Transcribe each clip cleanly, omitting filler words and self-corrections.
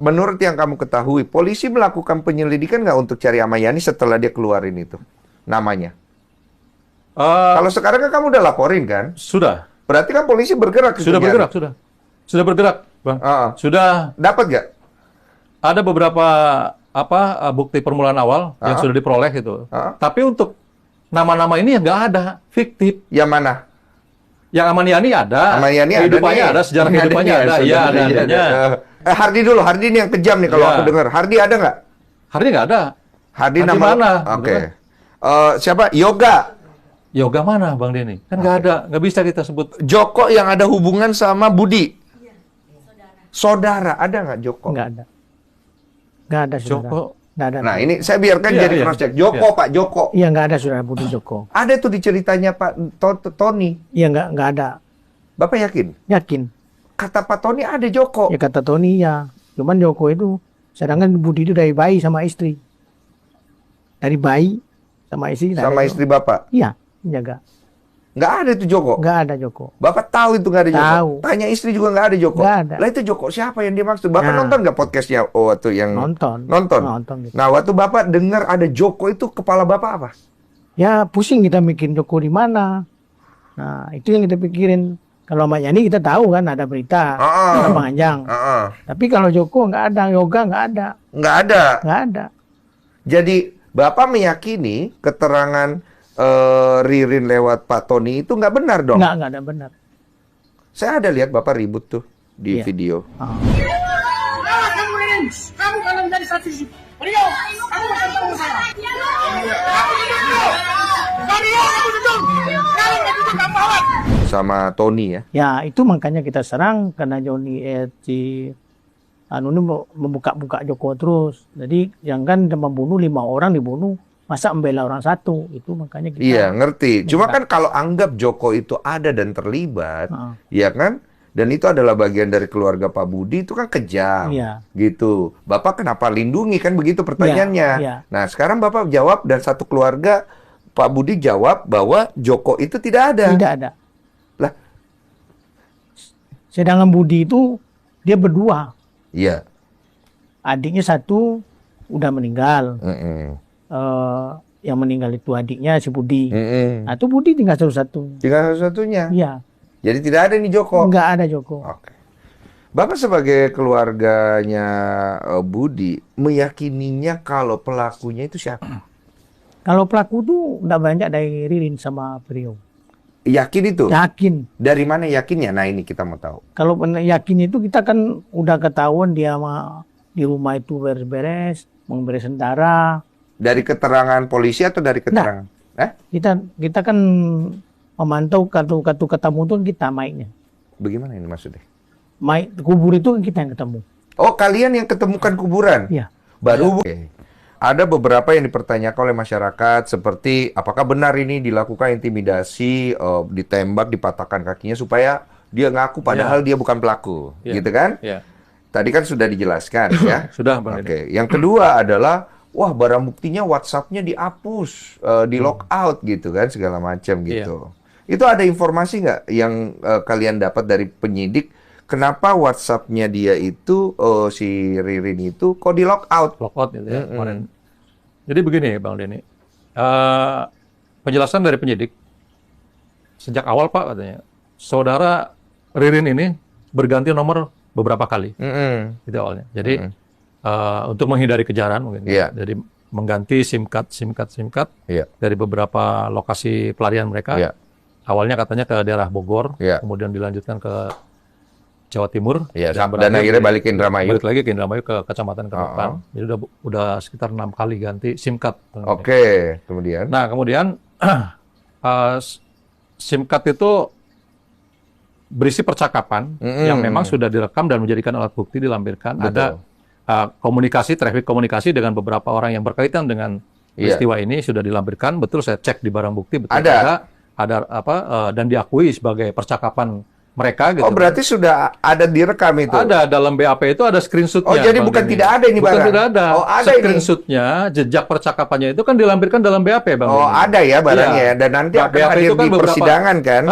menurut yang kamu ketahui, polisi melakukan penyelidikan nggak untuk cari Ahmad Yani setelah dia keluarin itu namanya? Kalau sekarang kan kamu udah laporin kan? Sudah. Berarti kan polisi bergerak. Sudah bergerak, sudah. Sudah bergerak, Bang. Sudah. Dapat nggak? Ada beberapa bukti permulaan awal yang sudah diperoleh gitu. Tapi untuk nama-nama ini nggak ada, fiktif. Yang mana? Yang Ahmad Yani ada. Ahmad Yani kehidupannya ada, sejarah kehidupannya ada. Iya, ada. Hardi dulu, Hardi ini yang kejam nih kalau aku dengar. Hardi ada nggak? Hardi nggak ada. Hardi nama mana? Oke. Siapa? Yoga. Yoga mana, Bang Denny? Kan nggak ada, nggak bisa kita sebut. Joko yang ada hubungan sama Budi. Saudara, ada nggak Joko? Nggak ada. Nggak ada, saudara. Joko. Nggak ada. Nah, ini saya biarkan jadi cross check. Joko, Pak Joko. Iya, nggak ada, saudara, Budi Joko. Ada tuh di ceritanya Pak Tony. Iya, nggak ada. Bapak yakin? Yakin. Kata Pak Tony ada Joko. Ya kata Tony ya. Cuman Joko itu, sedangkan Budi itu dari bayi sama istri. Dari bayi sama istri. Sama istri Bapak? Iya, jaga. Nggak ada itu Joko? Nggak ada Joko. Bapak tahu itu nggak ada Joko? Tahu. Tanya istri juga nggak ada Joko? Nggak ada. Lah itu Joko siapa yang dia maksud? Bapak nonton nggak podcastnya waktu yang... Nonton. Nonton gitu. Nah, waktu Bapak dengar ada Joko itu, kepala Bapak apa? Ya, pusing kita mikirin Joko di mana. Nah, itu yang kita pikirin. Kalau Ahmad Yani kita tahu kan ada berita. Panjang. Tapi kalau Joko nggak ada, Yoga nggak ada. Nggak ada? Nggak ada. Jadi, Bapak meyakini keterangan Ririn lewat Pak Tony itu nggak benar dong? Nggak ada benar. Saya ada lihat Bapak ribut tuh di video. Kamu Ririn, kamu kalau menjadi saksi Rio, kamu akan tahu saya. Rio, kamu duduk. Kalau nggak duduk, kamu awat. Sama Tony ya? Ya, itu makanya kita serang karena Joni si ini membuka-buka Joko terus. Jadi jangan membunuh 5 orang dibunuh. Masa membela orang satu, itu makanya kita... Iya, ngerti. Cuma kan kalau anggap Joko itu ada dan terlibat, ya kan? Dan itu adalah bagian dari keluarga Pak Budi, itu kan kejam. Gitu. Bapak kenapa lindungi, kan begitu pertanyaannya. Nah, sekarang Bapak jawab dan satu keluarga, Pak Budi jawab bahwa Joko itu tidak ada. Tidak ada. Lah. Sedangkan Budi itu, dia berdua. Iya. Adiknya satu, udah meninggal. Yang meninggal itu adiknya si Budi. Nah, itu Budi tinggal satu-satu. Tinggal satu-satunya? Iya. Jadi tidak ada nih Joko? Nggak ada Joko. Oke. Bapak sebagai keluarganya Budi, meyakininya kalau pelakunya itu siapa? Kalau pelaku tuh nggak banyak dari Ririn sama Priyo. Yakin itu? Yakin. Dari mana yakinnya? Nah, ini kita mau tahu. Kalau yakin itu kita kan udah ketahuan dia di rumah itu beres-beres, memberes darah. Dari keterangan polisi atau dari keterangan? Nah, kita kan memantau kartu ketemu tuh kita mainnya. Bagaimana ini maksudnya? Main kubur itu kan kita yang ketemu. Oh, kalian yang ketemukan kuburan? Iya. Baru. Ada beberapa yang dipertanyakan oleh masyarakat seperti apakah benar ini dilakukan intimidasi, ditembak, dipatahkan kakinya supaya dia ngaku padahal dia bukan pelaku, gitu kan? Tadi kan sudah dijelaskan ya. Sudah, Bang. Oke. Yang kedua adalah wah, barang buktinya WhatsApp-nya dihapus, di lock out gitu kan, segala macam gitu. Itu ada informasi nggak yang kalian dapat dari penyidik? Kenapa WhatsApp-nya dia itu, si Ririn itu, kok di lock out? Lock out gitu ya, kemarin. Jadi begini, Bang Denny. Penjelasan dari penyidik, sejak awal Pak katanya, saudara Ririn ini berganti nomor beberapa kali. Itu awalnya. Jadi, untuk menghindari kejaran mungkin. Jadi mengganti SIM card dari beberapa lokasi pelarian mereka. Awalnya katanya ke daerah Bogor, kemudian dilanjutkan ke Jawa Timur. Dan akhirnya balik ke Indramayu. Balik lagi ke Indramayu ke Kecamatan Kerokan. Jadi udah sekitar 6 kali ganti SIM card. Oke, kemudian. Nah, kemudian SIM card itu berisi percakapan yang memang sudah direkam dan menjadikan alat bukti dilampirkan. Ada traffic komunikasi dengan beberapa orang yang berkaitan dengan peristiwa ini sudah dilampirkan. Betul, saya cek di barang bukti betul ada dan diakui sebagai percakapan mereka gitu. Oh, berarti sudah ada direkam itu? Ada, dalam BAP itu ada screenshotnya. Oh, jadi bukan tidak ada ini barang? Bukan tidak ada. Oh, ada screenshotnya, jejak percakapannya itu kan dilampirkan dalam BAP, Bang. Oh, ada ya barangnya. Dan nanti akan hadir di persidangan kan?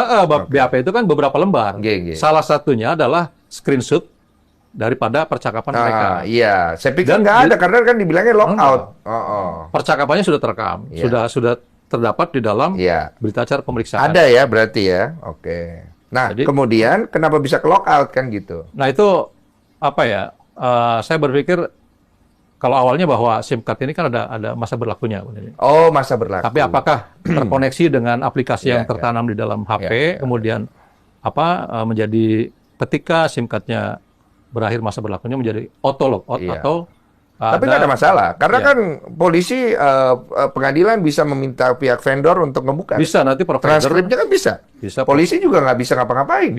BAP itu kan beberapa lembar. Salah satunya adalah screenshot daripada percakapan mereka. Iya, saya pikir Dan nggak ada karena kan dibilangnya lockout. Percakapannya sudah terekam, sudah terdapat di dalam berita acara pemeriksaan. Ada ya berarti ya. Oke. Nah, jadi, kemudian kenapa bisa ke lockout kan gitu? Nah, itu apa ya? Saya berpikir kalau awalnya bahwa SIM card ini kan ada masa berlakunya. Oh, masa berlaku. Tapi apakah terkoneksi dengan aplikasi yang tertanam di dalam HP, kemudian menjadi ketika SIM card-nya berakhir masa berlakunya menjadi auto logout atau tapi nggak ada masalah, karena kan polisi pengadilan bisa meminta pihak vendor untuk ngebuka. Bisa nanti transkripnya kan bisa. Polisi juga nggak bisa ngapa-ngapain.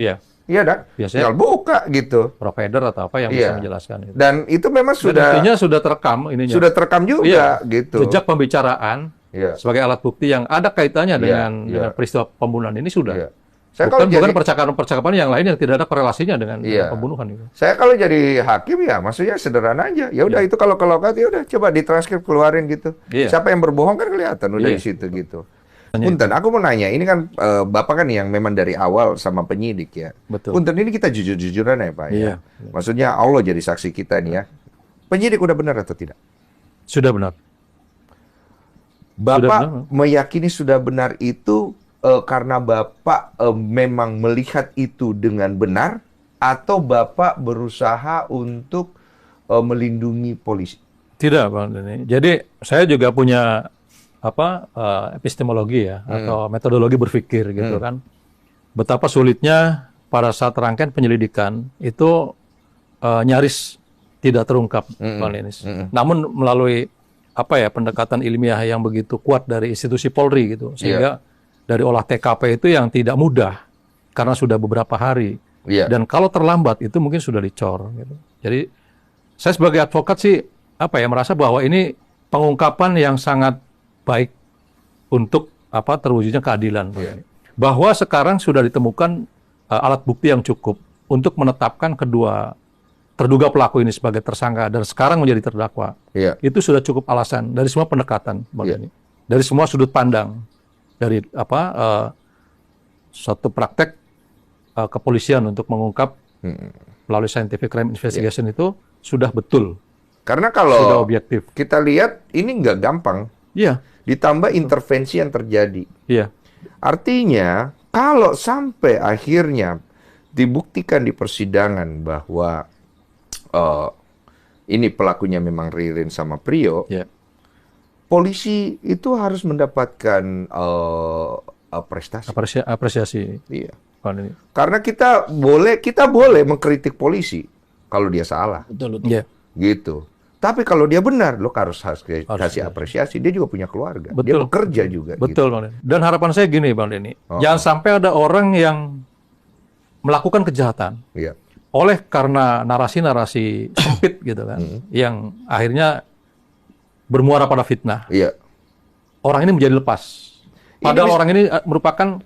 Iya dah. Tinggal buka gitu. Provider atau apa yang bisa menjelaskan itu. Dan itu memang sudah terekam ininya. Sudah terekam juga gitu. Jejak pembicaraan sebagai alat bukti yang ada kaitannya dengan peristiwa pembunuhan ini sudah. Bukan percakapan yang lain yang tidak ada korelasinya dengan pembunuhan itu. Saya kalau jadi hakim ya, maksudnya sederhana aja. Ya udah itu kalau ke lokat ya udah coba ditranskrip keluarin gitu. Siapa yang berbohong kan kelihatan udah di situ gitu. Punten, aku mau nanya, ini kan Bapak kan yang memang dari awal sama penyidik ya. Betul. Punten, ini kita jujur-jujuran ya Pak ya. Maksudnya Allah jadi saksi kita nih ya. Penyidik udah benar atau tidak? Sudah benar. Bapak meyakini sudah benar itu karena Bapak memang melihat itu dengan benar, atau Bapak berusaha untuk melindungi polisi? Tidak, Bang Denny. Jadi saya juga punya epistemologi ya, atau metodologi berpikir gitu kan. Betapa sulitnya pada saat rangkaian penyelidikan itu nyaris tidak terungkap, Bang Denis. Namun melalui pendekatan ilmiah yang begitu kuat dari institusi Polri gitu, sehingga dari olah TKP itu yang tidak mudah karena sudah beberapa hari. Dan kalau terlambat itu mungkin sudah dicor gitu. Jadi saya sebagai advokat sih merasa bahwa ini pengungkapan yang sangat baik untuk terwujudnya keadilan. Bahwa sekarang sudah ditemukan alat bukti yang cukup untuk menetapkan kedua terduga pelaku ini sebagai tersangka dan sekarang menjadi terdakwa. Itu sudah cukup alasan dari semua pendekatan, dari semua sudut pandang. Dari suatu praktek kepolisian untuk mengungkap melalui scientific crime investigation itu sudah betul. Karena kalau sudah objektif. Kita lihat ini nggak gampang. Ditambah intervensi yang terjadi. Artinya kalau sampai akhirnya dibuktikan di persidangan bahwa ini pelakunya memang Ririn sama Prio. Polisi itu harus mendapatkan prestasi. Apresiasi. Karena kita boleh mengkritik polisi kalau dia salah. Betul. Gitu. Tapi kalau dia benar, lo harus kasih apresiasi. Dia juga punya keluarga. Dia bekerja juga. Betul, gitu. Bang Denny. Dan harapan saya gini, Bang Denny. Jangan sampai ada orang yang melakukan kejahatan. Oleh karena narasi-narasi sempit gitu kan. Yang akhirnya bermuara pada fitnah. Orang ini menjadi lepas. Padahal orang ini merupakan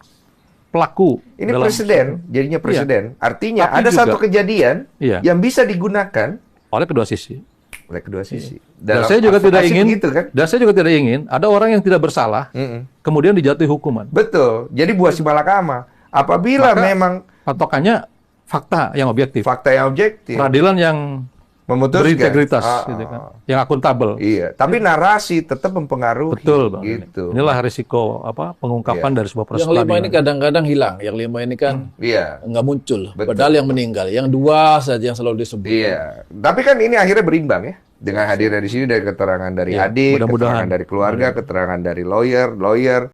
pelaku. Ini presiden, jadinya presiden. Artinya tapi ada satu kejadian yang bisa digunakan oleh kedua sisi. Dan saya juga tidak ingin, gitu, kan? Dan saya juga tidak ingin ada orang yang tidak bersalah, kemudian dijatuhi hukuman. Betul. Jadi buah si malakama. Apabila memang patokannya fakta yang objektif. Peradilan yang memutuskan berintegritas, gitu kan, yang akuntabel. Tapi narasi tetap mempengaruhi. Betul, Bang. Gitu. Inilah risiko pengungkapan dari sebuah proses. Yang 5 ini kadang-kadang hilang, yang 5 ini kan nggak muncul. Padahal yang meninggal, yang 2 saja yang selalu disebut. Tapi kan ini akhirnya berimbang ya, dengan hadirnya di sini dari keterangan dari adik, keterangan dari keluarga, keterangan dari lawyer.